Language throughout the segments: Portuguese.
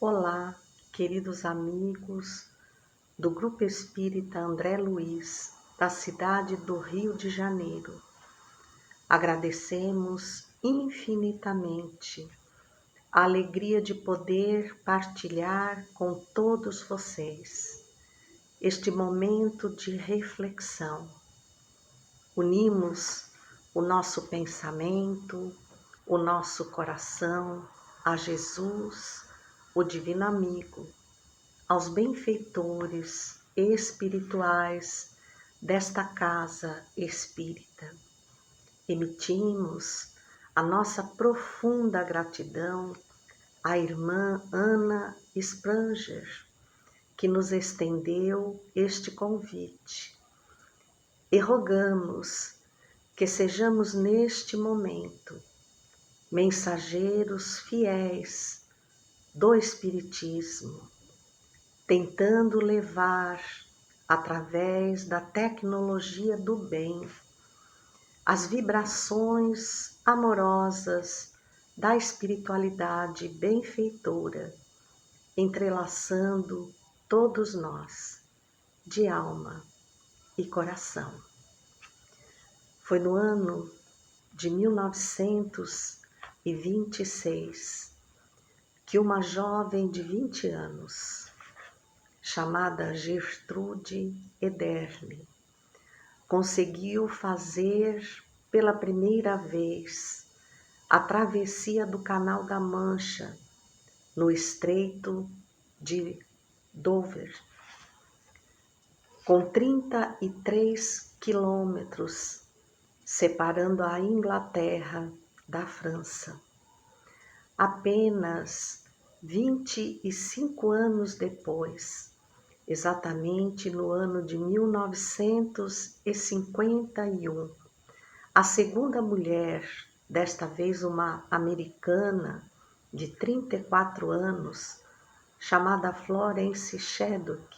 Olá, queridos amigos do Grupo Espírita André Luiz, da cidade do Rio de Janeiro. Agradecemos infinitamente a alegria de poder partilhar com todos vocês este momento de reflexão. Unimos o nosso pensamento, o nosso coração a Jesus, o Divino Amigo, aos benfeitores espirituais desta casa espírita. Emitimos a nossa profunda gratidão à irmã Ana Spranger, que nos estendeu este convite, e rogamos que sejamos neste momento mensageiros fiéis do Espiritismo, tentando levar, através da tecnologia do bem, as vibrações amorosas da espiritualidade benfeitora, entrelaçando todos nós, de alma e coração. Foi no ano de 1926 que uma jovem de 20 anos, chamada Gertrude Ederle, conseguiu fazer pela primeira vez a travessia do Canal da Mancha, no Estreito de Dover, com 33 quilômetros separando a Inglaterra da França. Apenas 25 anos depois, exatamente no ano de 1951, a segunda mulher, desta vez uma americana de 34 anos, chamada Florence Shaddock,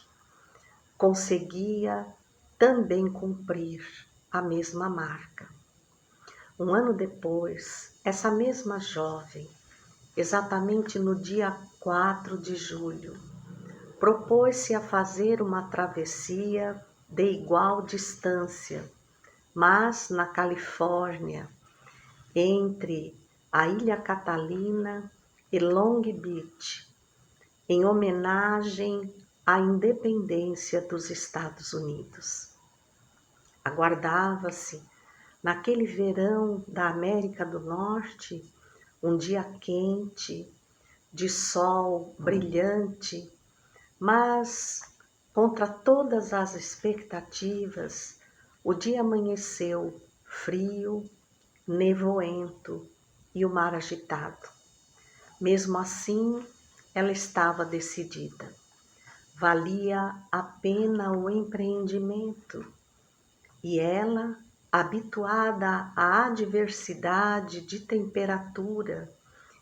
conseguia também cumprir a mesma marca. Um ano depois, essa mesma jovem, exatamente no dia 4 de julho, propôs-se a fazer uma travessia de igual distância, mas na Califórnia, entre a Ilha Catalina e Long Beach, em homenagem à independência dos Estados Unidos. Aguardava-se, naquele verão da América do Norte, um dia quente, de sol brilhante, mas, contra todas as expectativas, o dia amanheceu frio, nevoento e o mar agitado. Mesmo assim, ela estava decidida. Valia a pena o empreendimento. E ela, habituada à adversidade de temperatura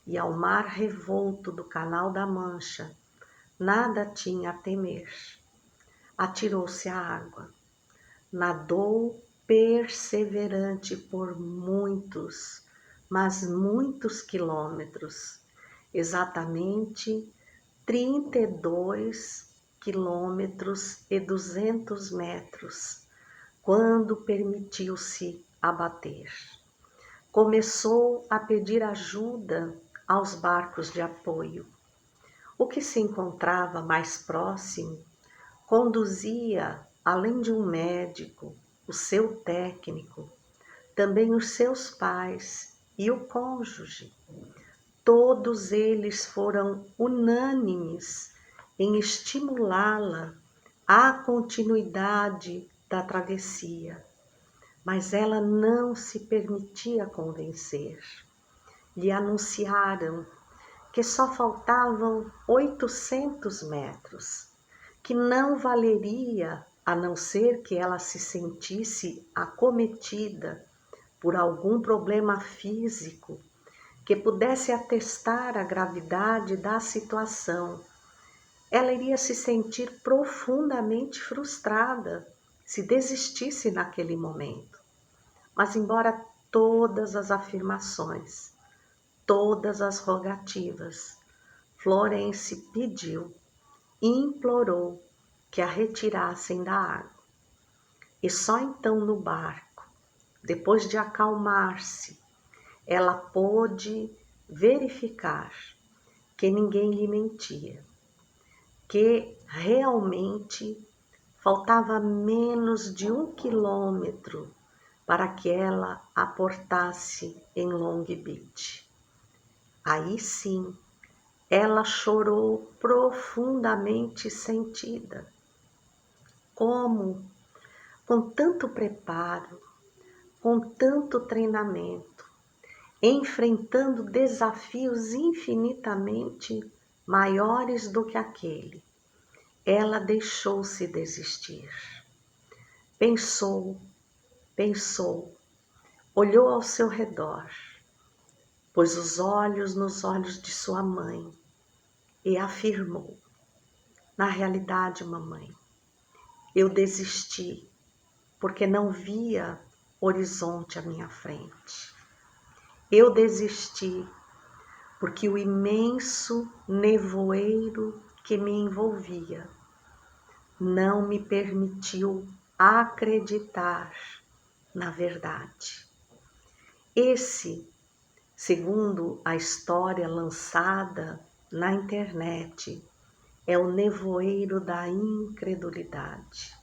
e ao mar revolto do Canal da Mancha, nada tinha a temer. Atirou-se à água, nadou perseverante por muitos, mas muitos quilômetros, exatamente 32 quilômetros e 200 metros, quando permitiu-se abater. Começou a pedir ajuda aos barcos de apoio. O que se encontrava mais próximo conduzia, além de um médico, o seu técnico, também os seus pais e o cônjuge. Todos eles foram unânimes em estimulá-la à continuidade da travessia, mas ela não se permitia convencer. Lhe anunciaram que só faltavam 800 metros, que não valeria a não ser que ela se sentisse acometida por algum problema físico que pudesse atestar a gravidade da situação. Ela iria se sentir profundamente frustrada se desistisse naquele momento. Mas embora todas as afirmações, todas as rogativas Florence pediu e implorou que a retirassem da água. E só então no barco, depois de acalmar-se, ela pôde verificar que ninguém lhe mentia, que realmente faltava menos de 1 quilômetro para que ela aportasse em Long Beach. Aí sim, ela chorou profundamente sentida. Como, com tanto preparo, com tanto treinamento, enfrentando desafios infinitamente maiores do que aquele, ela deixou-se desistir. Pensou, olhou ao seu redor, pôs os olhos nos olhos de sua mãe e afirmou: na realidade, mamãe, eu desisti porque não via horizonte à minha frente. Eu desisti porque o imenso nevoeiro que me envolvia não me permitiu acreditar na verdade. Esse, segundo a história lançada na internet, é o nevoeiro da incredulidade.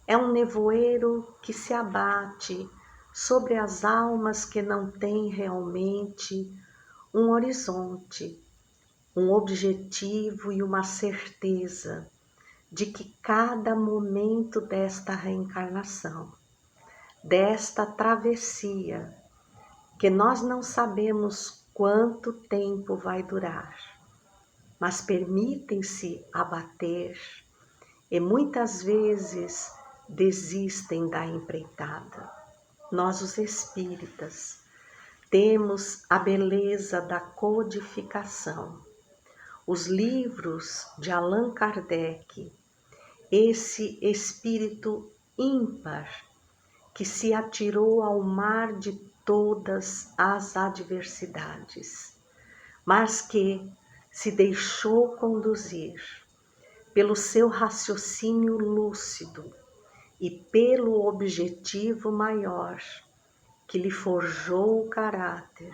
É um nevoeiro que se abate sobre as almas que não têm realmente um horizonte, um objetivo e uma certeza de que cada momento desta reencarnação, desta travessia, que nós não sabemos quanto tempo vai durar, mas permitem-se abater e muitas vezes desistem da empreitada. Nós, os espíritas, temos a beleza da codificação. Os livros de Allan Kardec, esse espírito ímpar que se atirou ao mar de todas as adversidades, mas que se deixou conduzir pelo seu raciocínio lúcido e pelo objetivo maior que lhe forjou o caráter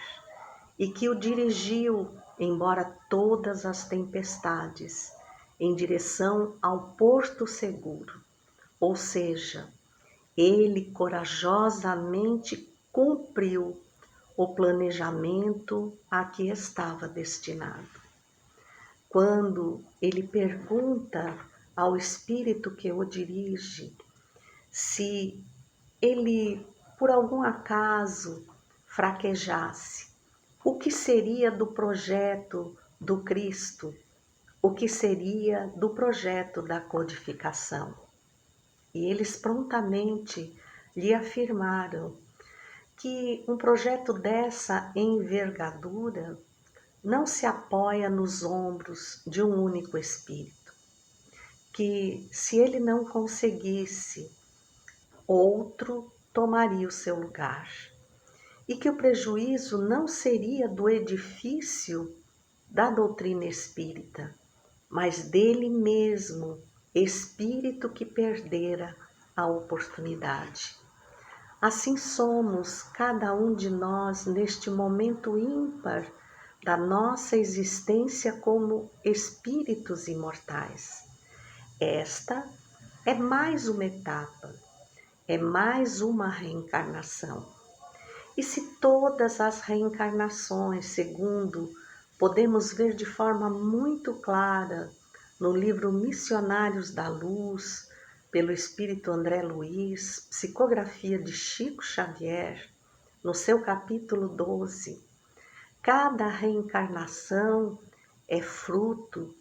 e que o dirigiu, embora todas as tempestades, em direção ao porto seguro, ou seja, ele corajosamente cumpriu o planejamento a que estava destinado. Quando ele pergunta ao espírito que o dirige se ele, por algum acaso, fraquejasse, o que seria do projeto do Cristo? O que seria do projeto da codificação? E eles prontamente lhe afirmaram que um projeto dessa envergadura não se apoia nos ombros de um único espírito, que se ele não conseguisse, outro tomaria o seu lugar, e que o prejuízo não seria do edifício da doutrina espírita, mas dele mesmo, espírito que perdera a oportunidade. Assim somos cada um de nós neste momento ímpar da nossa existência como espíritos imortais. Esta é mais uma etapa, é mais uma reencarnação. E se todas as reencarnações, segundo podemos ver de forma muito clara no livro Missionários da Luz, pelo espírito André Luiz, psicografia de Chico Xavier, no seu capítulo 12, cada reencarnação é fruto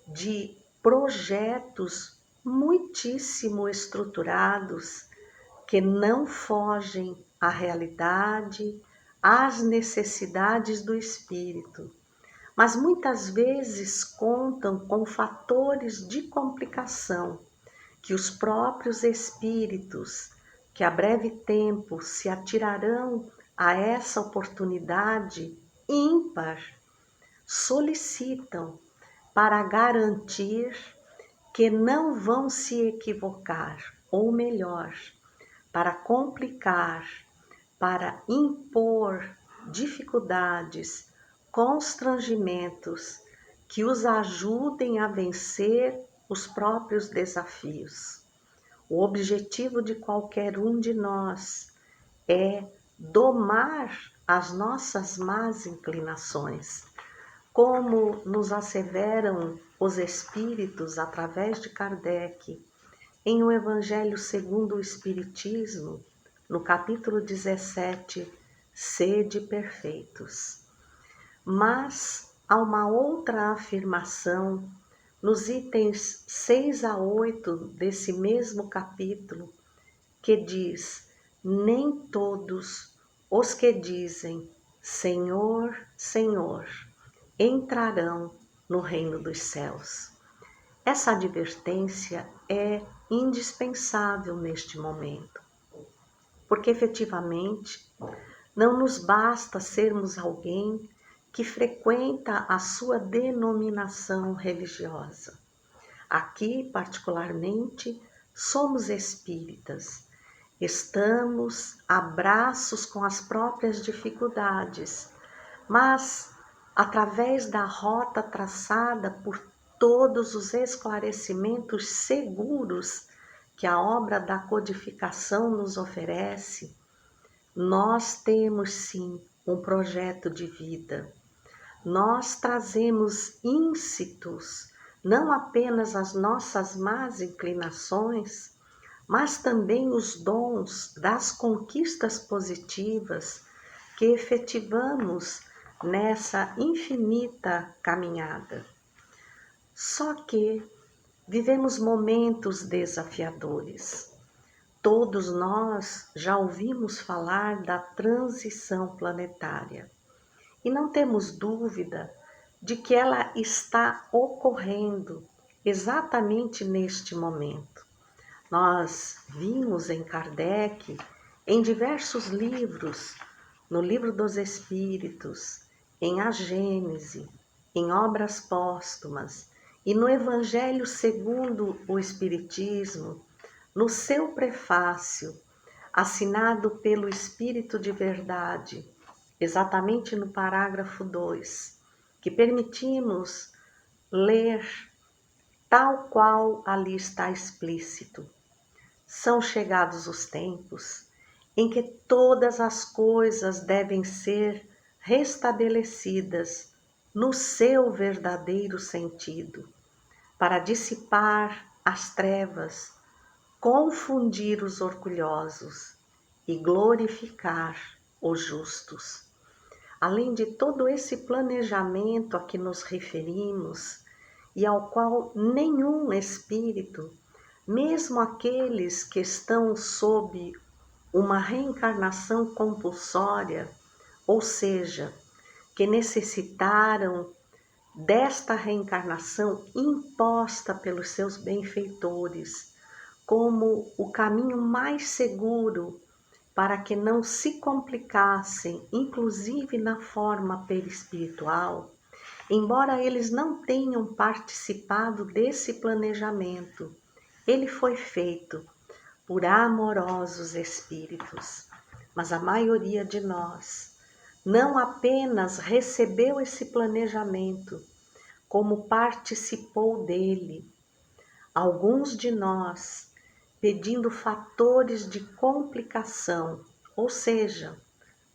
de projetos muitíssimo estruturados que não fogem à realidade, às necessidades do espírito, mas muitas vezes contam com fatores de complicação que os próprios espíritos, que a breve tempo se atirarão a essa oportunidade ímpar, solicitam para garantir que não vão se equivocar, ou melhor, para complicar, para impor dificuldades, constrangimentos que os ajudem a vencer os próprios desafios. O objetivo de qualquer um de nós é domar as nossas más inclinações, como nos asseveram os Espíritos através de Kardec, em O Evangelho segundo o Espiritismo, no capítulo 17, Sede perfeitos. Mas há uma outra afirmação nos itens 6 a 8 desse mesmo capítulo, que diz: nem todos os que dizem Senhor, Senhor, entrarão no reino dos céus. Essa advertência é indispensável neste momento, porque efetivamente não nos basta sermos alguém que frequenta a sua denominação religiosa. Aqui, particularmente, somos espíritas. Estamos a braços com as próprias dificuldades, mas através da rota traçada por todos os esclarecimentos seguros que a obra da codificação nos oferece, nós temos sim um projeto de vida. Nós trazemos íncitos não apenas as nossas más inclinações, mas também os dons das conquistas positivas que efetivamos nessa infinita caminhada. Só que vivemos momentos desafiadores. Todos nós já ouvimos falar da transição planetária e não temos dúvida de que ela está ocorrendo exatamente neste momento. Nós vimos em Kardec, em diversos livros, no Livro dos Espíritos, em A Gênese, em Obras Póstumas e no Evangelho segundo o Espiritismo, no seu prefácio, assinado pelo Espírito de Verdade, exatamente no parágrafo 2, que permitimos ler tal qual ali está explícito. São chegados os tempos em que todas as coisas devem ser restabelecidas no seu verdadeiro sentido, para dissipar as trevas, confundir os orgulhosos e glorificar os justos. Além de todo esse planejamento a que nos referimos e ao qual nenhum espírito, mesmo aqueles que estão sob uma reencarnação compulsória, ou seja, que necessitaram desta reencarnação imposta pelos seus benfeitores, como o caminho mais seguro para que não se complicassem, inclusive na forma perispiritual, embora eles não tenham participado desse planejamento, ele foi feito por amorosos espíritos, mas a maioria de nós não apenas recebeu esse planejamento, como participou dele. Alguns de nós pedindo fatores de complicação, ou seja,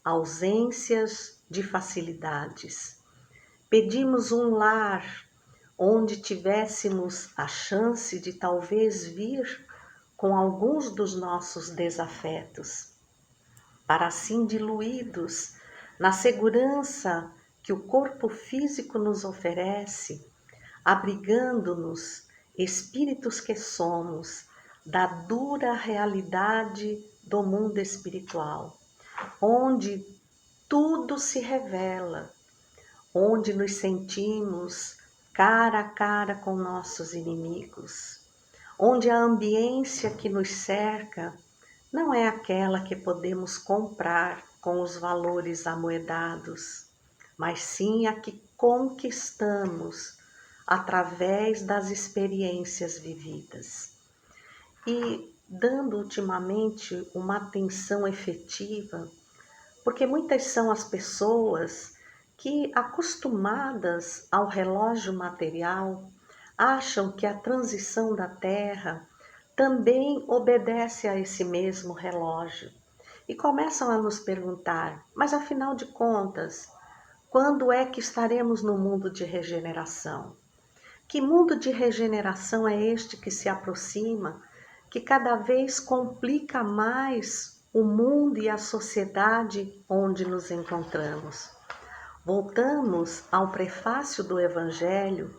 ausências de facilidades. Pedimos um lar onde tivéssemos a chance de talvez vir com alguns dos nossos desafetos, para assim diluídos na segurança que o corpo físico nos oferece, abrigando-nos, espíritos que somos, da dura realidade do mundo espiritual, onde tudo se revela, onde nos sentimos cara a cara com nossos inimigos, onde a ambiência que nos cerca não é aquela que podemos comprar com os valores amoedados, mas sim a que conquistamos através das experiências vividas. E dando ultimamente uma atenção efetiva, porque muitas são as pessoas que, acostumadas ao relógio material, acham que a transição da Terra também obedece a esse mesmo relógio e começam a nos perguntar: mas afinal de contas, quando é que estaremos no mundo de regeneração? Que mundo de regeneração é este que se aproxima, que cada vez complica mais o mundo e a sociedade onde nos encontramos? Voltamos ao prefácio do Evangelho,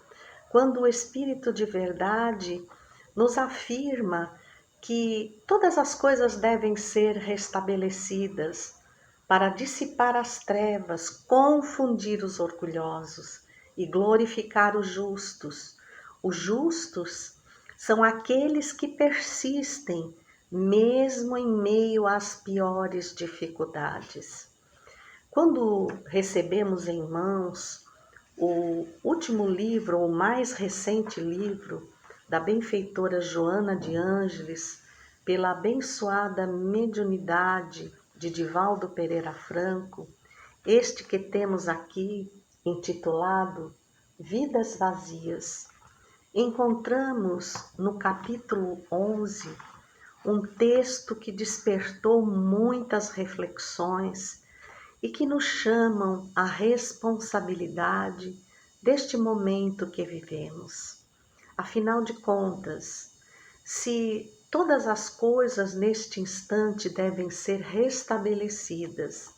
quando o Espírito de Verdade nos afirma que todas as coisas devem ser restabelecidas para dissipar as trevas, confundir os orgulhosos e glorificar os justos. Os justos são aqueles que persistem mesmo em meio às piores dificuldades. Quando recebemos em mãos o último livro, ou mais recente livro, da benfeitora Joana de Ângeles, pela abençoada mediunidade de Divaldo Pereira Franco, este que temos aqui, intitulado Vidas Vazias, encontramos no capítulo 11 um texto que despertou muitas reflexões e que nos chamam à responsabilidade deste momento que vivemos. Afinal de contas, se todas as coisas neste instante devem ser restabelecidas,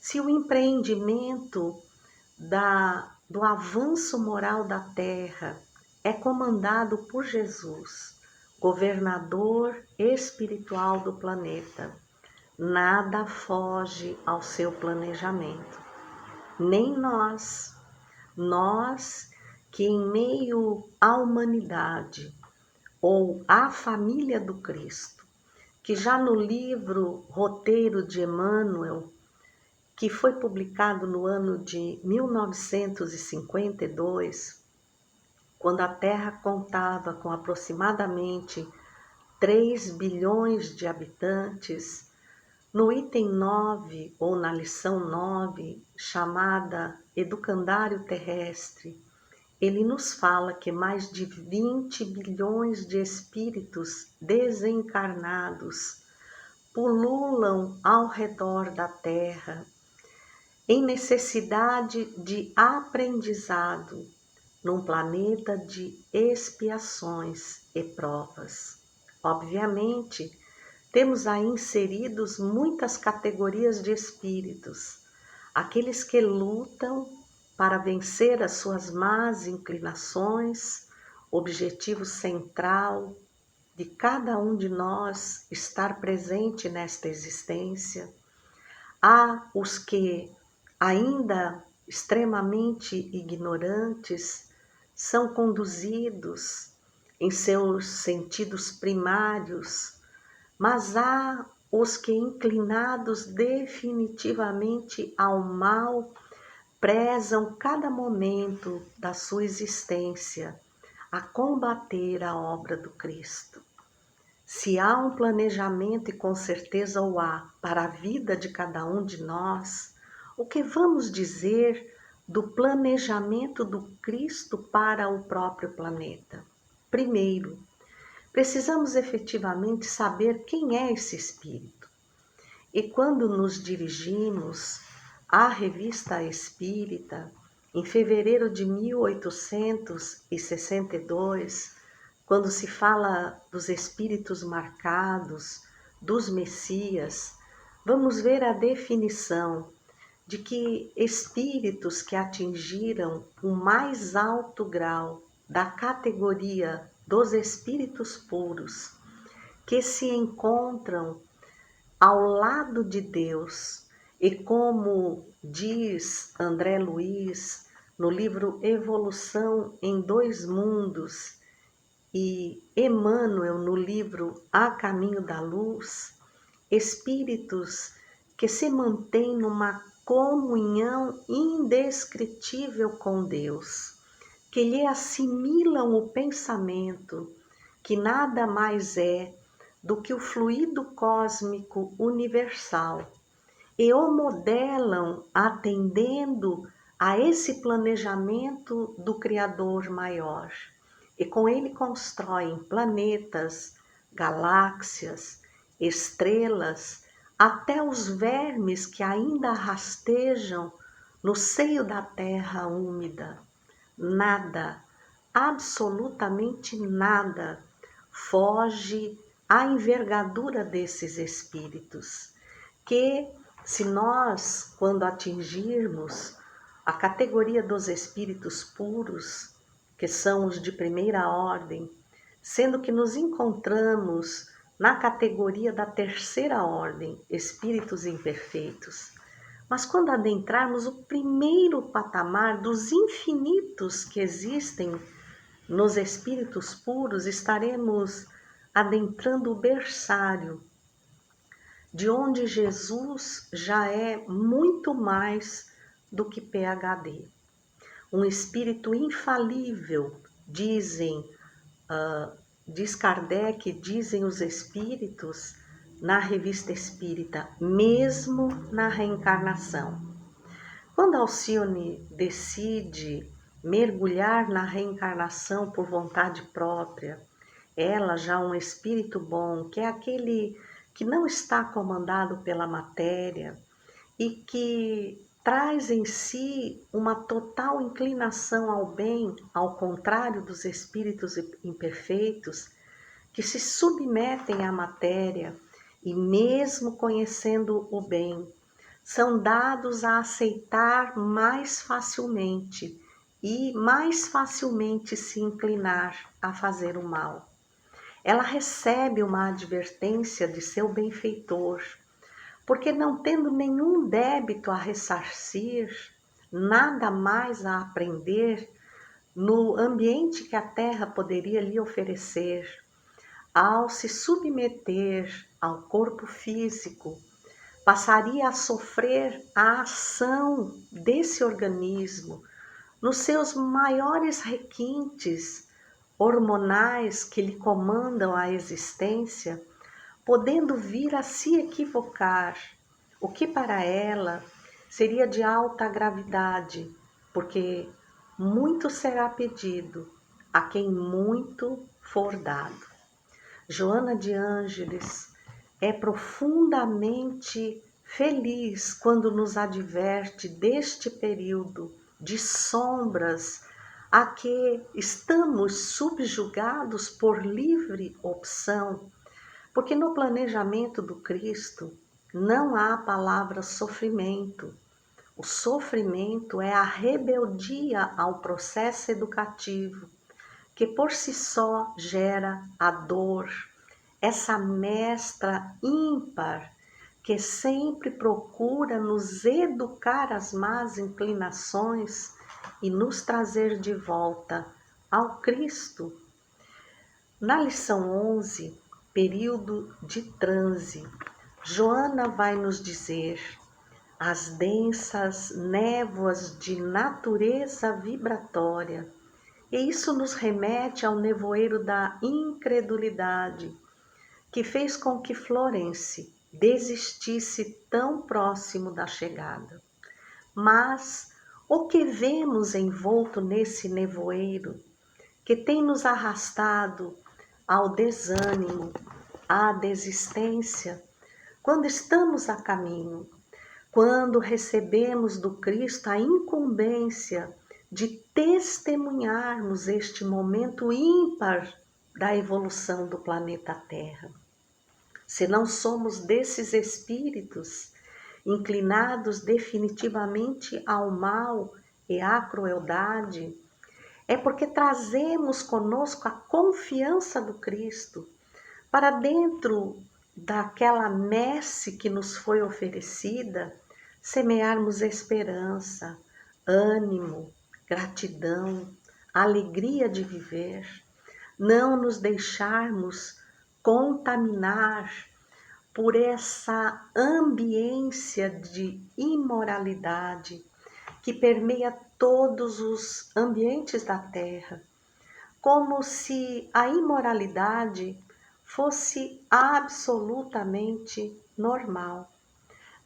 se o empreendimento do avanço moral da Terra é comandado por Jesus, governador espiritual do planeta, nada foge ao seu planejamento. Nem nós que em meio à humanidade ou à família do Cristo, que já no livro Roteiro de Emmanuel, que foi publicado no ano de 1952, quando a Terra contava com aproximadamente 3 bilhões de habitantes, no item 9, ou na lição 9, chamada Educandário Terrestre, ele nos fala que mais de 20 bilhões de espíritos desencarnados pululam ao redor da Terra, em necessidade de aprendizado, num planeta de expiações e provas. Obviamente, temos aí inseridos muitas categorias de espíritos, aqueles que lutam para vencer as suas más inclinações, objetivo central de cada um de nós estar presente nesta existência. Há os que, ainda extremamente ignorantes, são conduzidos em seus sentidos primários, mas há os que, inclinados definitivamente ao mal, prezam cada momento da sua existência a combater a obra do Cristo. Se há um planejamento, e com certeza o há, para a vida de cada um de nós, o que vamos dizer do planejamento do Cristo para o próprio planeta? Primeiro, precisamos efetivamente saber quem é esse Espírito. E quando nos dirigimos à Revista Espírita, em fevereiro de 1862, quando se fala dos espíritos marcados, dos Messias, vamos ver a definição de que espíritos que atingiram o mais alto grau da categoria dos espíritos puros, que se encontram ao lado de Deus, e como diz André Luiz no livro Evolução em Dois Mundos, e Emmanuel no livro A Caminho da Luz, espíritos que se mantêm numa comunhão indescritível com Deus, que lhe assimilam o pensamento, que nada mais é do que o fluido cósmico universal, e o modelam atendendo a esse planejamento do Criador maior. E com ele constroem planetas, galáxias, estrelas, até os vermes que ainda rastejam no seio da terra úmida. Nada, absolutamente nada, foge à envergadura desses espíritos, que, se nós, quando atingirmos a categoria dos espíritos puros, que são os de primeira ordem, sendo que nos encontramos na categoria da terceira ordem, espíritos imperfeitos, mas quando adentrarmos o primeiro patamar dos infinitos que existem nos espíritos puros, estaremos adentrando o berçário, de onde Jesus já é muito mais do que PhD. Um espírito infalível, diz Kardec, dizem os espíritos na Revista Espírita, mesmo na reencarnação. Quando Alcione decide mergulhar na reencarnação por vontade própria, ela já um espírito bom, que é aquele que não está comandado pela matéria e que traz em si uma total inclinação ao bem, ao contrário dos espíritos imperfeitos, que se submetem à matéria e, mesmo conhecendo o bem, são dados a aceitar mais facilmente e mais facilmente se inclinar a fazer o mal. Ela recebe uma advertência de seu benfeitor, porque não tendo nenhum débito a ressarcir, nada mais a aprender no ambiente que a terra poderia lhe oferecer, ao se submeter ao corpo físico, passaria a sofrer a ação desse organismo nos seus maiores requintes hormonais que lhe comandam a existência, podendo vir a se equivocar, o que para ela seria de alta gravidade, porque muito será pedido a quem muito for dado. Joana de Ângeles é profundamente feliz quando nos adverte deste período de sombras a que estamos subjugados por livre opção, porque no planejamento do Cristo não há a palavra sofrimento. O sofrimento é a rebeldia ao processo educativo, que por si só gera a dor, essa mestra ímpar que sempre procura nos educar as más inclinações e nos trazer de volta ao Cristo. Na lição 11, período de transe, Joana vai nos dizer: as densas névoas de natureza vibratória, e isso nos remete ao nevoeiro da incredulidade, que fez com que Florence desistisse tão próximo da chegada. Mas o que vemos envolto nesse nevoeiro, que tem nos arrastado ao desânimo, à desistência, quando estamos a caminho, quando recebemos do Cristo a incumbência de testemunharmos este momento ímpar da evolução do planeta Terra. Se não somos desses espíritos inclinados definitivamente ao mal e à crueldade, é porque trazemos conosco a confiança do Cristo para dentro daquela messe que nos foi oferecida, semearmos esperança, ânimo, gratidão, alegria de viver, não nos deixarmos contaminar por essa ambiência de imoralidade que permeia todos os ambientes da Terra, como se a imoralidade fosse absolutamente normal.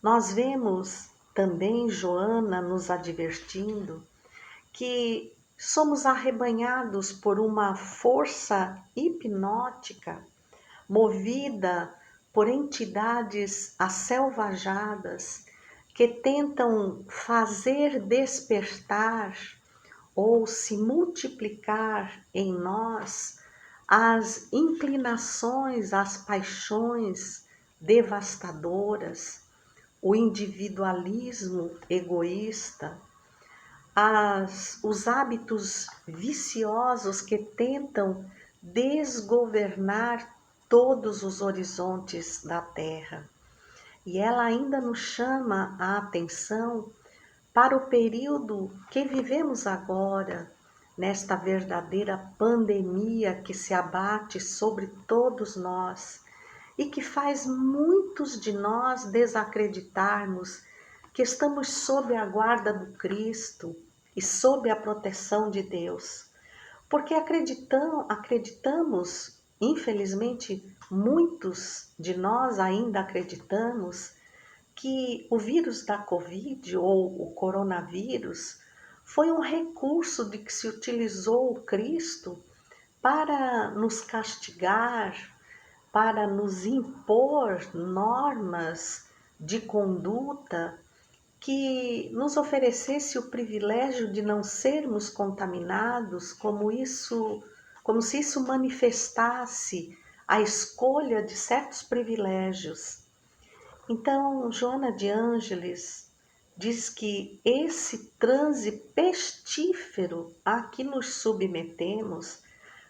Nós vemos também Joana nos advertindo que somos arrebanhados por uma força hipnótica movida por entidades acelvajadas que tentam fazer despertar ou se multiplicar em nós as inclinações, as paixões devastadoras, o individualismo egoísta, os hábitos viciosos que tentam desgovernar todos os horizontes da Terra. E ela ainda nos chama a atenção para o período que vivemos agora, nesta verdadeira pandemia que se abate sobre todos nós e que faz muitos de nós desacreditarmos que estamos sob a guarda do Cristo e sob a proteção de Deus. Porque acreditamos, infelizmente, muitos de nós ainda acreditamos que o vírus da Covid ou o coronavírus foi um recurso de que se utilizou o Cristo para nos castigar, para nos impor normas de conduta que nos oferecesse o privilégio de não sermos contaminados, como se isso manifestasse a escolha de certos privilégios. Então, Joana de Ângeles diz que esse transe pestífero a que nos submetemos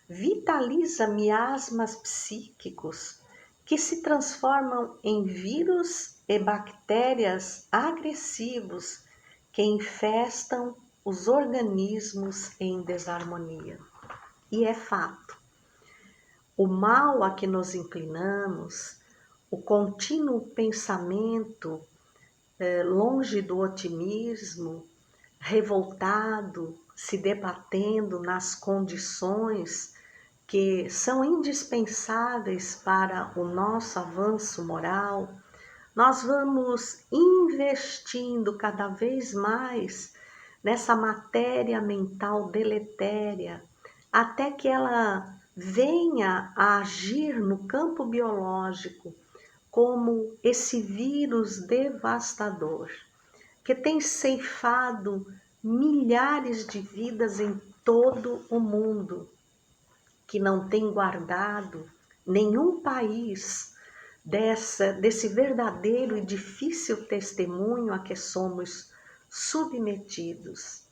vitaliza miasmas psíquicos que se transformam em vírus e bactérias agressivos que infestam os organismos em desarmonia. E é fato, o mal a que nos inclinamos, o contínuo pensamento longe do otimismo, revoltado, se debatendo nas condições que são indispensáveis para o nosso avanço moral, nós vamos investindo cada vez mais nessa matéria mental deletéria, até que ela venha a agir no campo biológico como esse vírus devastador que tem ceifado milhares de vidas em todo o mundo, que não tem guardado nenhum país desse verdadeiro e difícil testemunho a que somos submetidos.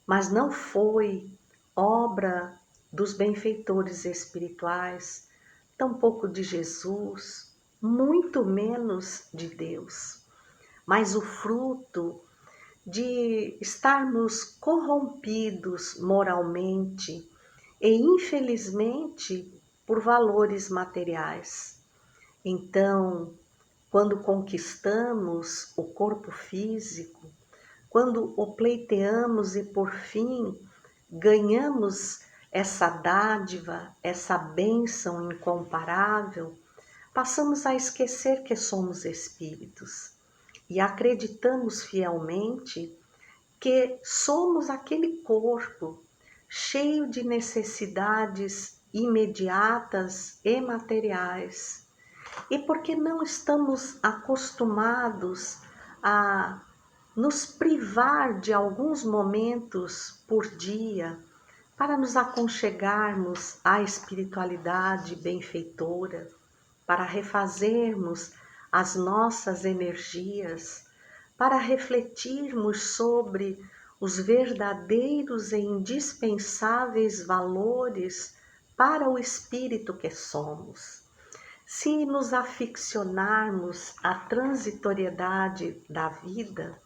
Mas não foi obra dos benfeitores espirituais, tampouco de Jesus, muito menos de Deus, mas o fruto de estarmos corrompidos moralmente e infelizmente por valores materiais. Então, quando conquistamos o corpo físico, quando o pleiteamos e por fim ganhamos essa dádiva, essa bênção incomparável, passamos a esquecer que somos espíritos e acreditamos fielmente que somos aquele corpo cheio de necessidades imediatas e materiais. E porque não estamos acostumados a nos privar de alguns momentos por dia para nos aconchegarmos à espiritualidade benfeitora, para refazermos as nossas energias, para refletirmos sobre os verdadeiros e indispensáveis valores para o espírito que somos. Se nos aficionarmos à transitoriedade da vida,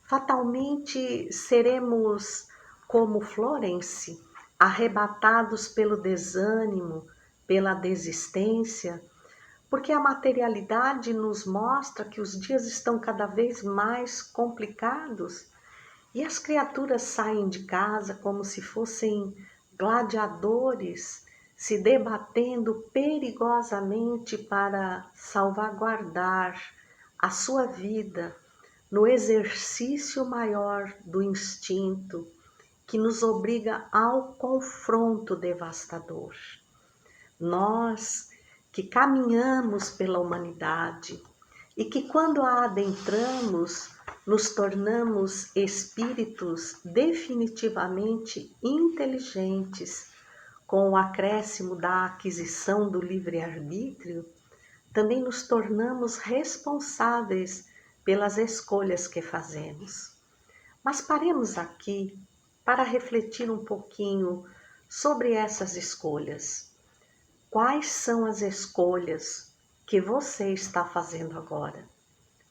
fatalmente seremos como Florence, arrebatados pelo desânimo, pela desistência, porque a materialidade nos mostra que os dias estão cada vez mais complicados e as criaturas saem de casa como se fossem gladiadores, se debatendo perigosamente para salvaguardar a sua vida no exercício maior do instinto que nos obriga ao confronto devastador. Nós que caminhamos pela humanidade e que, quando a adentramos, nos tornamos espíritos definitivamente inteligentes, com o acréscimo da aquisição do livre-arbítrio, também nos tornamos responsáveis pelas escolhas que fazemos. Mas paremos aqui para refletir um pouquinho sobre essas escolhas. Quais são as escolhas que você está fazendo agora?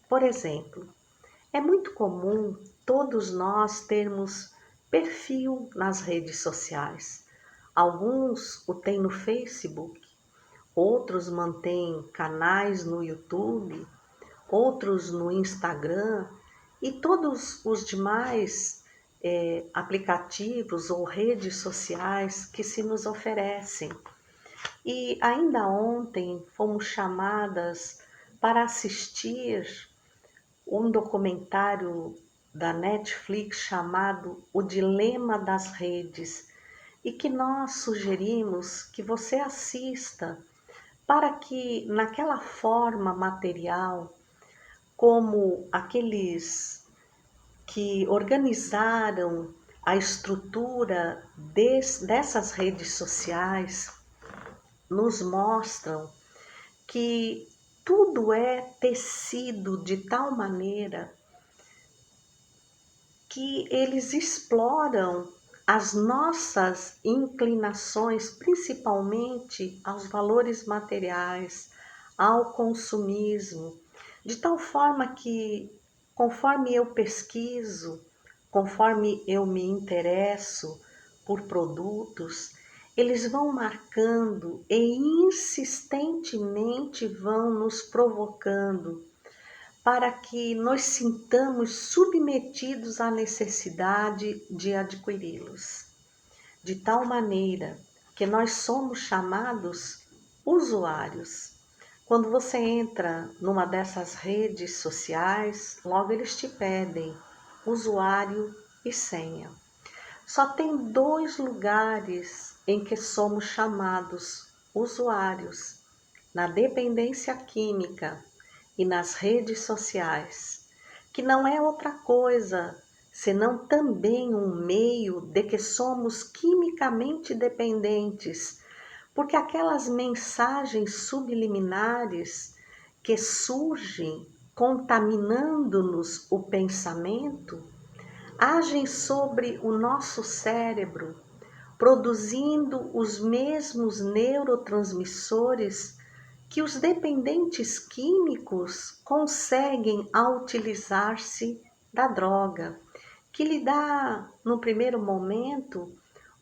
Por exemplo, é muito comum todos nós termos perfil nas redes sociais. Alguns o têm no Facebook, outros mantêm canais no YouTube, outros no Instagram e todos os demais aplicativos ou redes sociais que se nos oferecem. E ainda ontem fomos chamadas para assistir um documentário da Netflix chamado O Dilema das Redes e que nós sugerimos que você assista para que naquela forma material, como aqueles que organizaram a estrutura dessas redes sociais, nos mostram que tudo é tecido de tal maneira que eles exploram as nossas inclinações, principalmente aos valores materiais, ao consumismo, de tal forma que, conforme eu pesquiso, conforme eu me interesso por produtos, eles vão marcando e insistentemente vão nos provocando para que nos sintamos submetidos à necessidade de adquiri-los, de tal maneira que nós somos chamados usuários. Quando você entra numa dessas redes sociais, logo eles te pedem usuário e senha. Só tem 2 lugares em que somos chamados usuários: na dependência química e nas redes sociais, que não é outra coisa senão também um meio de que somos quimicamente dependentes, porque aquelas mensagens subliminares que surgem contaminando-nos o pensamento, agem sobre o nosso cérebro, produzindo os mesmos neurotransmissores que os dependentes químicos conseguem ao utilizar-se da droga, que lhe dá, no primeiro momento,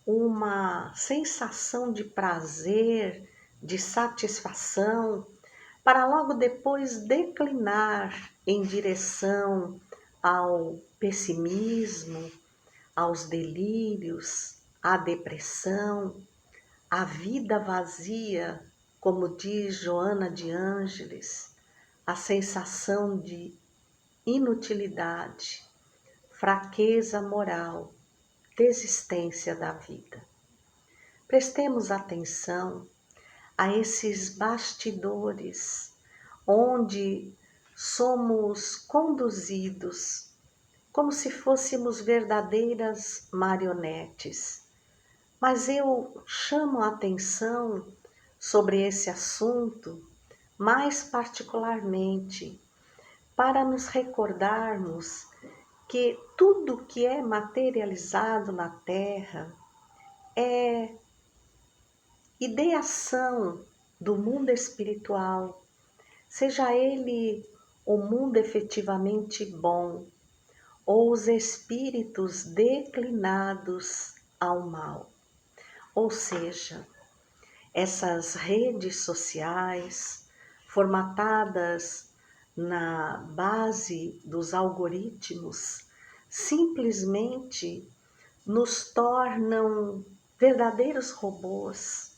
uma sensação de prazer, de satisfação, para logo depois declinar em direção ao pessimismo, aos delírios, à depressão, à vida vazia, como diz Joana de Ângeles, a sensação de inutilidade, fraqueza moral, desistência da vida. Prestemos atenção a esses bastidores onde somos conduzidos como se fôssemos verdadeiras marionetes. Mas eu chamo a atenção sobre esse assunto, mais particularmente, para nos recordarmos que tudo que é materializado na Terra é ideação do mundo espiritual, seja ele o mundo efetivamente bom ou os espíritos declinados ao mal. Ou seja, essas redes sociais, formatadas na base dos algoritmos, simplesmente nos tornam verdadeiros robôs,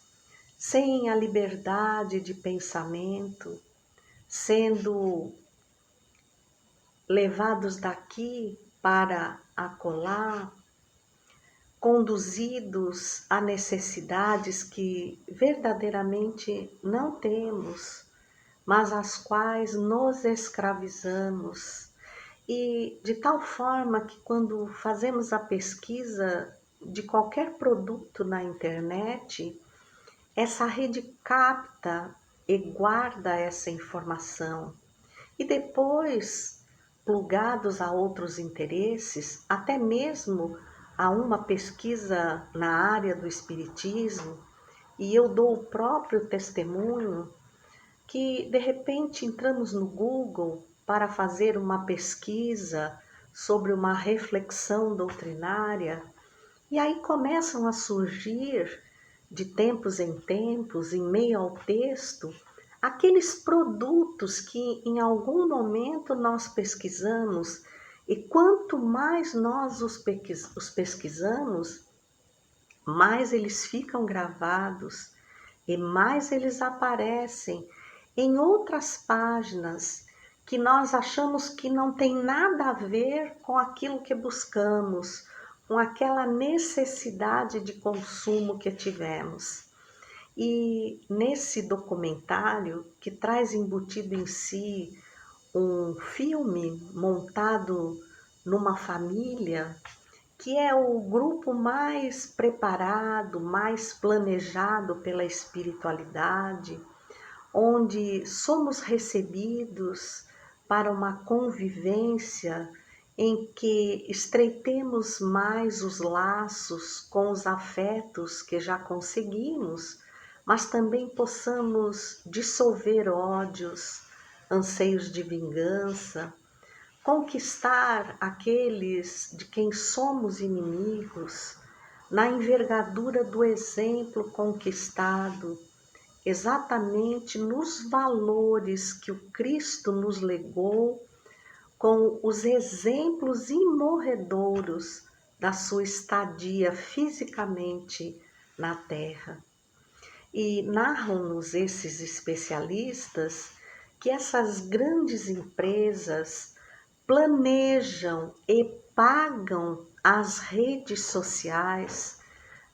sem a liberdade de pensamento, sendo levados daqui para acolá, conduzidos a necessidades que verdadeiramente não temos, mas às quais nos escravizamos. E de tal forma que quando fazemos a pesquisa de qualquer produto na internet, essa rede capta e guarda essa informação. E depois, plugados a outros interesses, até mesmo a uma pesquisa na área do espiritismo, e eu dou o próprio testemunho que de repente entramos no Google para fazer uma pesquisa sobre uma reflexão doutrinária, e aí começam a surgir, de tempos em tempos, em meio ao texto, aqueles produtos que em algum momento nós pesquisamos, e quanto mais nós os pesquisamos, mais eles ficam gravados e mais eles aparecem em outras páginas que nós achamos que não tem nada a ver com aquilo que buscamos, com aquela necessidade de consumo que tivemos. E nesse documentário, que traz embutido em si um filme montado numa família, que é o grupo mais preparado, mais planejado pela espiritualidade, onde somos recebidos para uma convivência em que estreitemos mais os laços com os afetos que já conseguimos, mas também possamos dissolver ódios, anseios de vingança, conquistar aqueles de quem somos inimigos na envergadura do exemplo conquistado, exatamente nos valores que o Cristo nos legou, com os exemplos imorredouros da sua estadia fisicamente na Terra. E narram-nos esses especialistas que essas grandes empresas planejam e pagam as redes sociais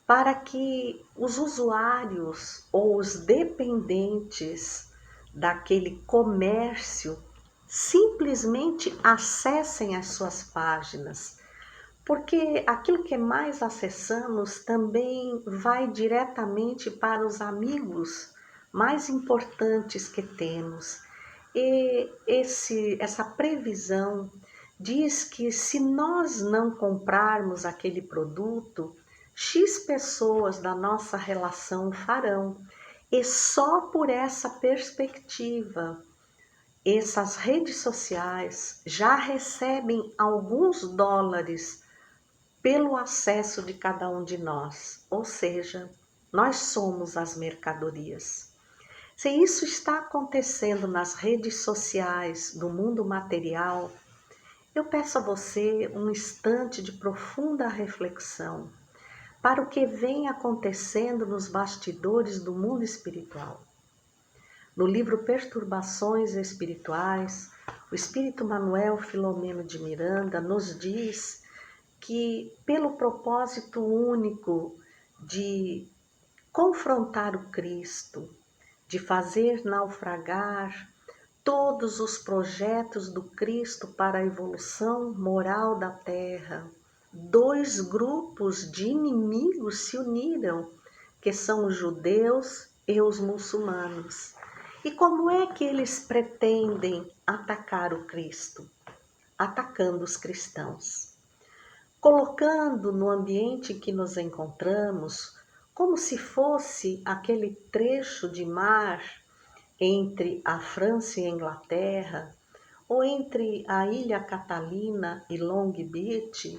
para que os usuários ou os dependentes daquele comércio simplesmente acessem as suas páginas, porque aquilo que mais acessamos também vai diretamente para os amigos mais importantes que temos. E essa previsão diz que se nós não comprarmos aquele produto, X pessoas da nossa relação farão. E só por essa perspectiva, essas redes sociais já recebem alguns dólares pelo acesso de cada um de nós. Ou seja, nós somos as mercadorias. Se isso está acontecendo nas redes sociais do mundo material, eu peço a você um instante de profunda reflexão para o que vem acontecendo nos bastidores do mundo espiritual. No livro Perturbações Espirituais, o Espírito Manuel Filomeno de Miranda nos diz que, pelo propósito único de confrontar o Cristo, de fazer naufragar todos os projetos do Cristo para a evolução moral da Terra, dois grupos de inimigos se uniram, que são os judeus e os muçulmanos. E como é que eles pretendem atacar o Cristo? Atacando os cristãos, colocando no ambiente em que nos encontramos como se fosse aquele trecho de mar entre a França e a Inglaterra, ou entre a Ilha Catalina e Long Beach,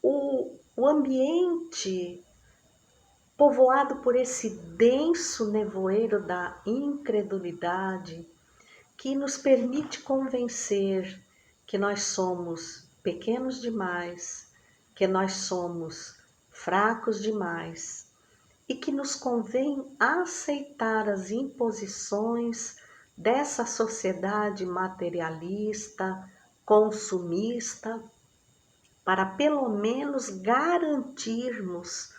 o ambiente povoado por esse denso nevoeiro da incredulidade que nos permite convencer que nós somos pequenos demais, que nós somos fracos demais e que nos convém aceitar as imposições dessa sociedade materialista, consumista, para pelo menos garantirmos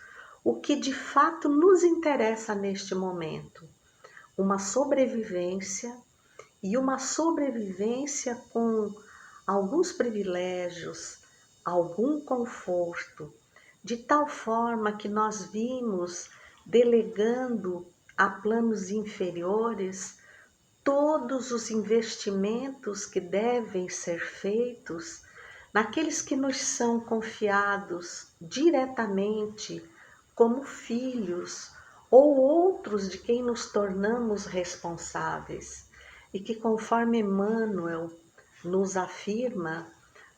o que de fato nos interessa neste momento, uma sobrevivência e uma sobrevivência com alguns privilégios, algum conforto, de tal forma que nós vimos delegando a planos inferiores todos os investimentos que devem ser feitos naqueles que nos são confiados diretamente como filhos ou outros de quem nos tornamos responsáveis. E que, conforme Emmanuel nos afirma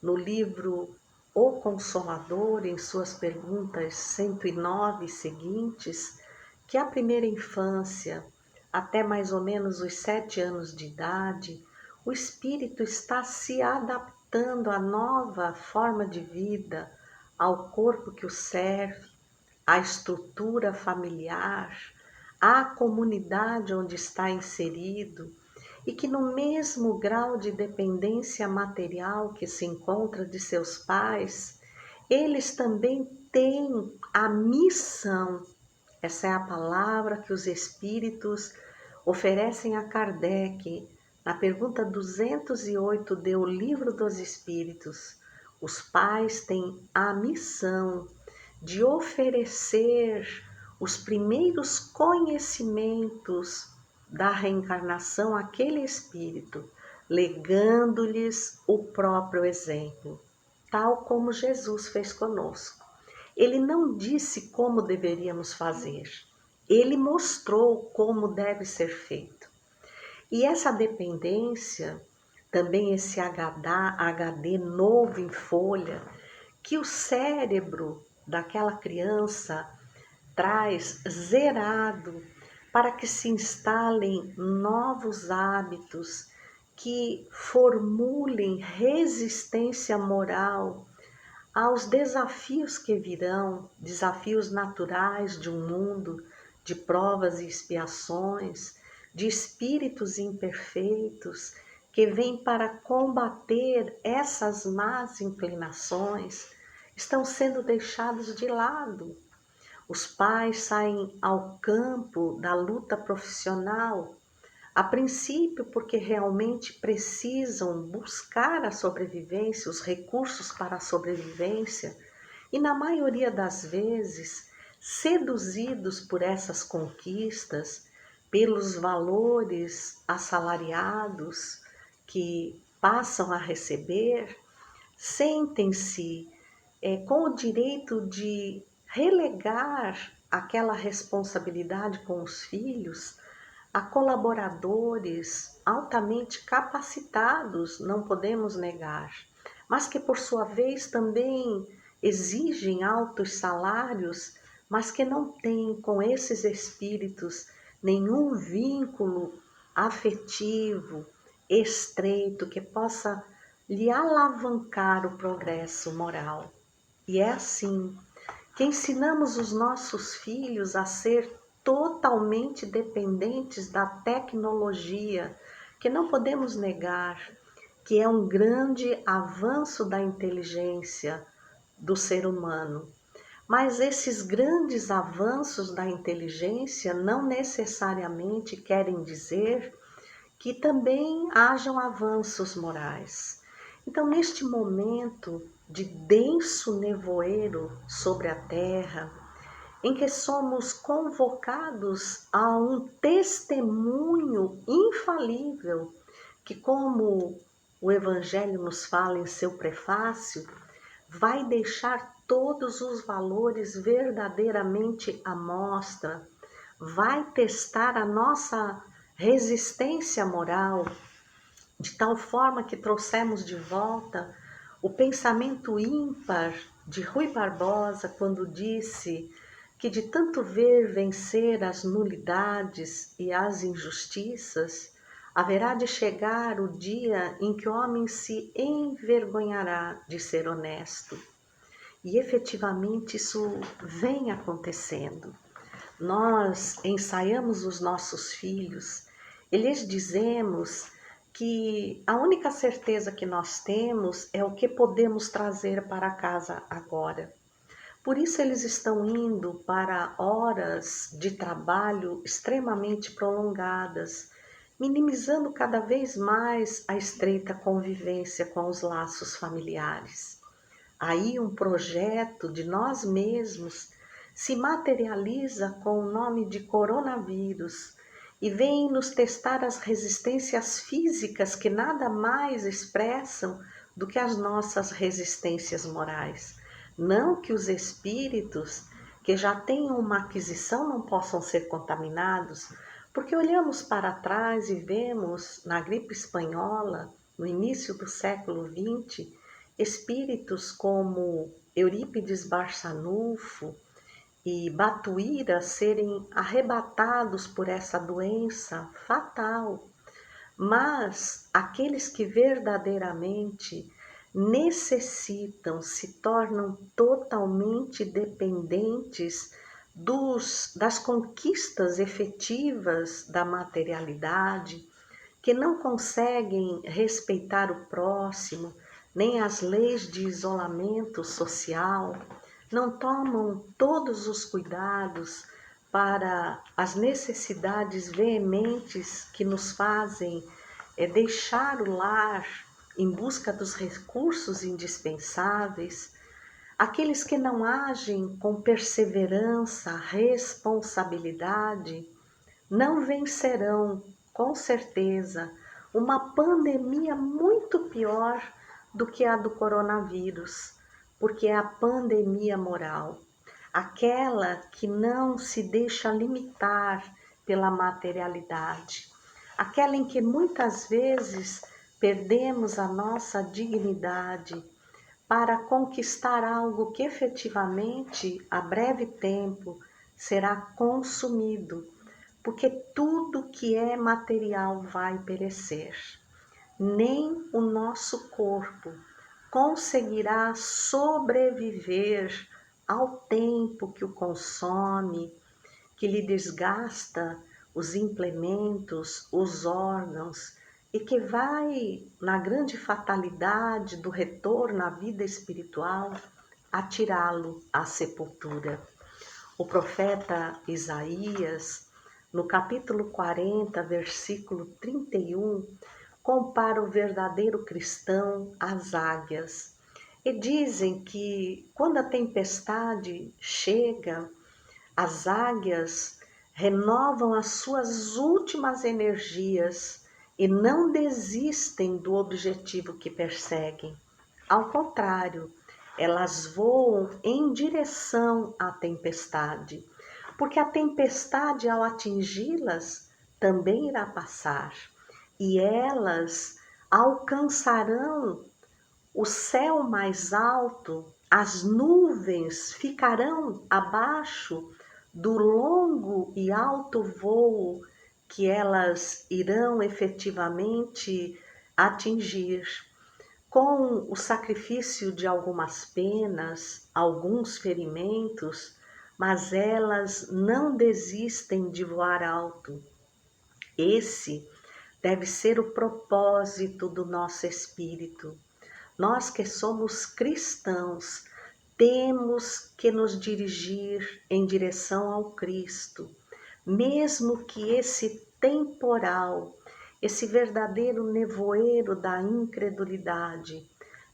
no livro O Consolador, em suas perguntas 109 seguintes, que a primeira infância, até mais ou menos os 7 anos de idade, o espírito está se adaptando à nova forma de vida, ao corpo que o serve, à estrutura familiar, à comunidade onde está inserido, e que no mesmo grau de dependência material que se encontra de seus pais, eles também têm a missão. Essa é a palavra que os espíritos oferecem a Kardec na pergunta 208 do Livro dos Espíritos. Os pais têm a missão de oferecer os primeiros conhecimentos da reencarnação àquele espírito, legando-lhes o próprio exemplo, tal como Jesus fez conosco. Ele não disse como deveríamos fazer, ele mostrou como deve ser feito. E essa dependência, também esse HD novo em folha, que o cérebro daquela criança traz zerado para que se instalem novos hábitos, que formulem resistência moral aos desafios que virão, desafios naturais de um mundo de provas e expiações, de espíritos imperfeitos que vêm para combater essas más inclinações, estão sendo deixados de lado. Os pais saem ao campo da luta profissional, a princípio porque realmente precisam buscar a sobrevivência, os recursos para a sobrevivência, e na maioria das vezes, seduzidos por essas conquistas, pelos valores assalariados que passam a receber, sentem-se com o direito de relegar aquela responsabilidade com os filhos a colaboradores altamente capacitados, não podemos negar, mas que por sua vez também exigem altos salários, mas que não têm com esses espíritos nenhum vínculo afetivo, estreito, que possa lhe alavancar o progresso moral. E é assim que ensinamos os nossos filhos a ser totalmente dependentes da tecnologia, que não podemos negar que é um grande avanço da inteligência do ser humano. Mas esses grandes avanços da inteligência não necessariamente querem dizer que também hajam avanços morais. Então, neste momento de denso nevoeiro sobre a terra, em que somos convocados a um testemunho infalível, que, como o Evangelho nos fala em seu prefácio, vai deixar todos os valores verdadeiramente à mostra, vai testar a nossa resistência moral, de tal forma que trouxemos de volta o pensamento ímpar de Rui Barbosa, quando disse que de tanto ver vencer as nulidades e as injustiças, haverá de chegar o dia em que o homem se envergonhará de ser honesto. E efetivamente isso vem acontecendo. Nós ensaiamos os nossos filhos e lhes dizemos que a única certeza que nós temos é o que podemos trazer para casa agora. Por isso eles estão indo para horas de trabalho extremamente prolongadas, minimizando cada vez mais a estreita convivência com os laços familiares. Aí um projeto de nós mesmos se materializa com o nome de coronavírus e vem nos testar as resistências físicas que nada mais expressam do que as nossas resistências morais. Não que os espíritos que já tenham uma aquisição não possam ser contaminados, porque olhamos para trás e vemos na gripe espanhola, no início do século XX, espíritos como Eurípides Barçanufo e Batuíra serem arrebatados por essa doença fatal. Mas aqueles que verdadeiramente necessitam, se tornam totalmente dependentes das conquistas efetivas da materialidade, que não conseguem respeitar o próximo, nem as leis de isolamento social, não tomam todos os cuidados para as necessidades veementes que nos fazem deixar o lar em busca dos recursos indispensáveis, aqueles que não agem com perseverança, responsabilidade, não vencerão, com certeza, uma pandemia muito pior do que a do coronavírus, porque é a pandemia moral, aquela que não se deixa limitar pela materialidade, aquela em que muitas vezes perdemos a nossa dignidade para conquistar algo que efetivamente, a breve tempo, será consumido, porque tudo que é material vai perecer. Nem o nosso corpo conseguirá sobreviver ao tempo que o consome, que lhe desgasta os implementos, os órgãos, e que vai, na grande fatalidade do retorno à vida espiritual, atirá-lo à sepultura. O profeta Isaías, no capítulo 40, versículo 31, compara o verdadeiro cristão às águias. E dizem que quando a tempestade chega, as águias renovam as suas últimas energias e não desistem do objetivo que perseguem. Ao contrário, elas voam em direção à tempestade, porque a tempestade, ao atingi-las, também irá passar, e elas alcançarão o céu mais alto, as nuvens ficarão abaixo do longo e alto voo que elas irão efetivamente atingir. Com o sacrifício de algumas penas, alguns ferimentos, mas elas não desistem de voar alto. Esse deve ser o propósito do nosso espírito. Nós que somos cristãos, temos que nos dirigir em direção ao Cristo, mesmo que esse temporal, esse verdadeiro nevoeiro da incredulidade,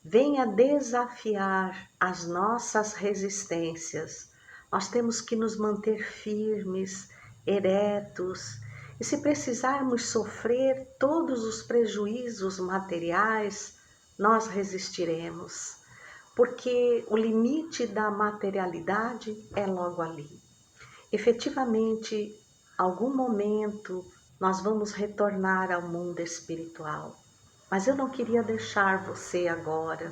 venha desafiar as nossas resistências. Nós temos que nos manter firmes, eretos, e se precisarmos sofrer todos os prejuízos materiais, nós resistiremos, porque o limite da materialidade é logo ali. Efetivamente, algum momento nós vamos retornar ao mundo espiritual, mas eu não queria deixar você agora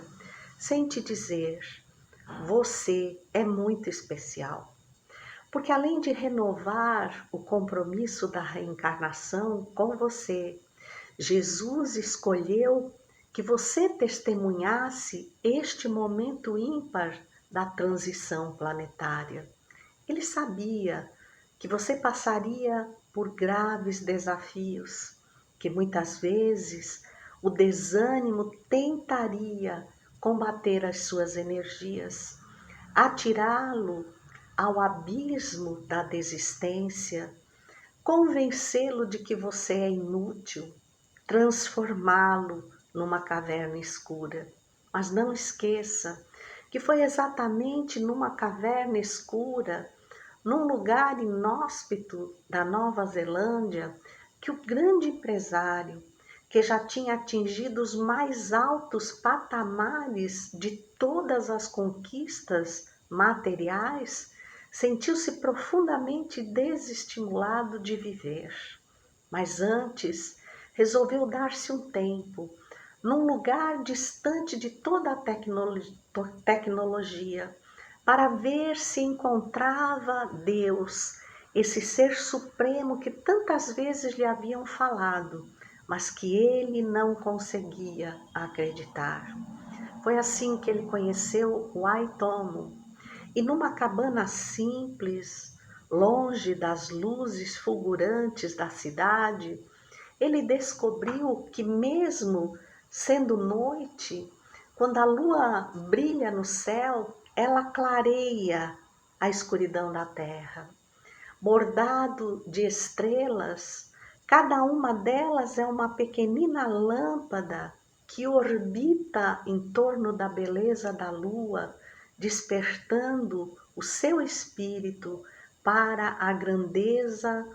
sem te dizer: você é muito especial, Porque além de renovar o compromisso da reencarnação com você, Jesus escolheu que você testemunhasse este momento ímpar da transição planetária. Ele sabia que você passaria por graves desafios, que muitas vezes o desânimo tentaria combater as suas energias, atirá-lo ao abismo da desistência, convencê-lo de que você é inútil, transformá-lo numa caverna escura. Mas não esqueça que foi exatamente numa caverna escura, num lugar inóspito da Nova Zelândia, que o grande empresário, que já tinha atingido os mais altos patamares de todas as conquistas materiais, sentiu-se profundamente desestimulado de viver. Mas antes, resolveu dar-se um tempo, num lugar distante de toda a tecnologia, para ver se encontrava Deus, esse ser supremo que tantas vezes lhe haviam falado, mas que ele não conseguia acreditar. Foi assim que ele conheceu Waitomo, e numa cabana simples, longe das luzes fulgurantes da cidade, ele descobriu que mesmo sendo noite, quando a lua brilha no céu, ela clareia a escuridão da terra. Bordado de estrelas, cada uma delas é uma pequenina lâmpada que orbita em torno da beleza da lua, despertando o seu espírito para a grandeza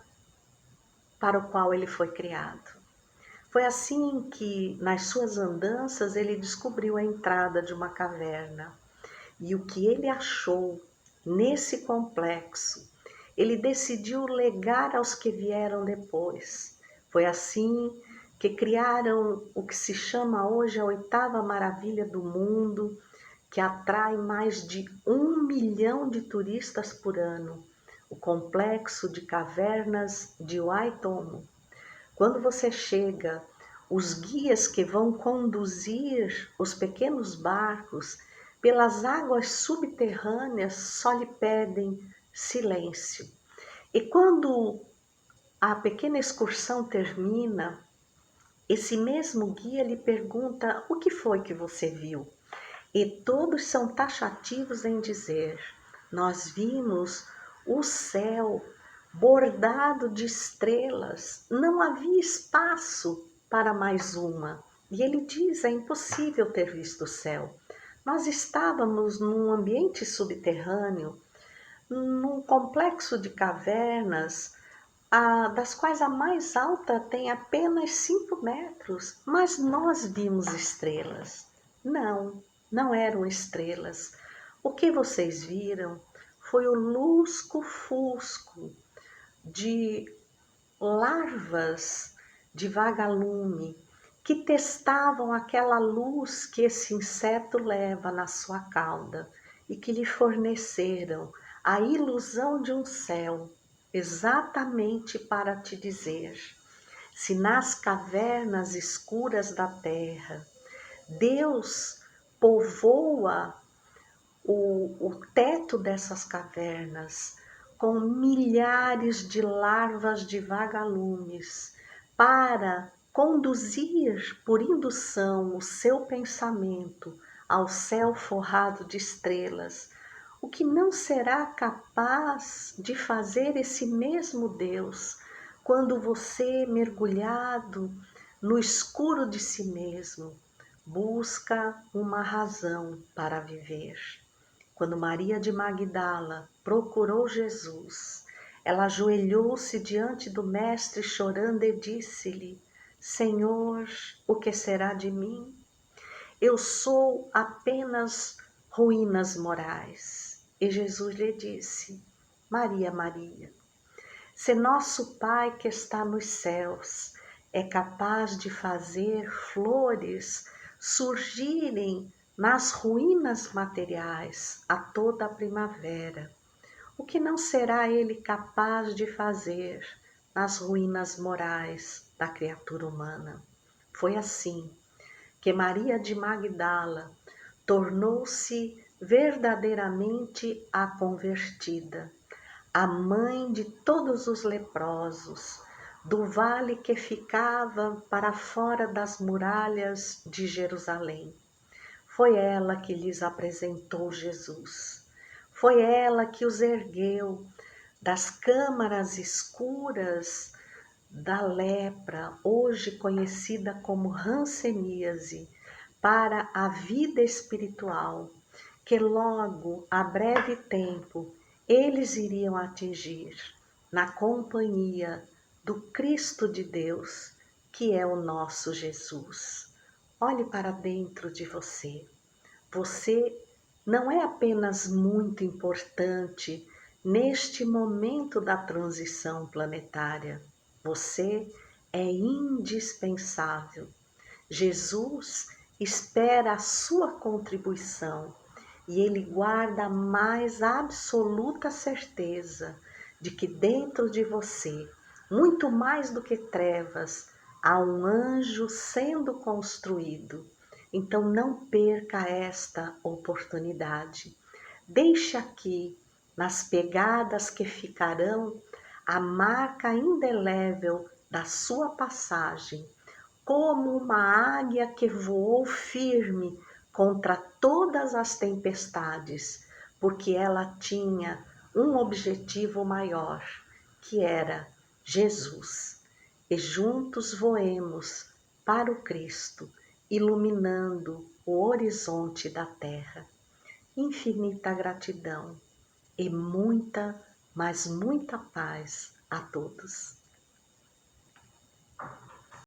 para o qual ele foi criado. Foi assim que, nas suas andanças, ele descobriu a entrada de uma caverna. E o que ele achou nesse complexo, ele decidiu legar aos que vieram depois. Foi assim que criaram o que se chama hoje a oitava maravilha do mundo, que atrai mais de 1 milhão de turistas por ano, o complexo de cavernas de Waitomo. Quando você chega, os guias que vão conduzir os pequenos barcos pelas águas subterrâneas só lhe pedem silêncio. E quando a pequena excursão termina, esse mesmo guia lhe pergunta o que foi que você viu. E todos são taxativos em dizer: nós vimos o céu bordado de estrelas, não havia espaço para mais uma. E ele diz: é impossível ter visto o céu. Nós estávamos num ambiente subterrâneo, num complexo de cavernas, das quais a mais alta tem apenas 5 metros, mas nós vimos estrelas. Não, não eram estrelas. O que vocês viram foi o lusco-fusco de larvas de vagalume que testavam aquela luz que esse inseto leva na sua cauda e que lhe forneceram a ilusão de um céu, exatamente para te dizer: se nas cavernas escuras da terra Deus povoa o teto dessas cavernas com milhares de larvas de vagalumes para conduzir por indução o seu pensamento ao céu forrado de estrelas, o que não será capaz de fazer esse mesmo Deus quando você, mergulhado no escuro de si mesmo, busca uma razão para viver? Quando Maria de Magdala procurou Jesus, ela ajoelhou-se diante do Mestre chorando e disse-lhe: Senhor, o que será de mim? Eu sou apenas ruínas morais. E Jesus lhe disse: Maria, Maria, se nosso Pai que está nos céus é capaz de fazer flores surgirem nas ruínas materiais a toda a primavera, O que não será ele capaz de fazer nas ruínas morais da criatura humana? Foi assim que Maria de Magdala tornou-se verdadeiramente a convertida, a mãe de todos os leprosos, do vale que ficava para fora das muralhas de Jerusalém. Foi ela que lhes apresentou Jesus. Foi ela que os ergueu das câmaras escuras da lepra, hoje conhecida como hanseníase, para a vida espiritual, que logo, a breve tempo, eles iriam atingir, na companhia do Cristo de Deus, que é o nosso Jesus. Olhe para dentro de você. Você não é apenas muito importante neste momento da transição planetária. Você é indispensável. Jesus espera a sua contribuição e ele guarda a mais absoluta certeza de que dentro de você, muito mais do que trevas, há um anjo sendo construído. Então não perca esta oportunidade. Deixe aqui, nas pegadas que ficarão, a marca indelével da sua passagem, como uma águia que voou firme contra todas as tempestades, porque ela tinha um objetivo maior, que era Jesus. E juntos voemos para o Cristo, iluminando o horizonte da terra. Infinita gratidão e muita, mas muita paz a todos.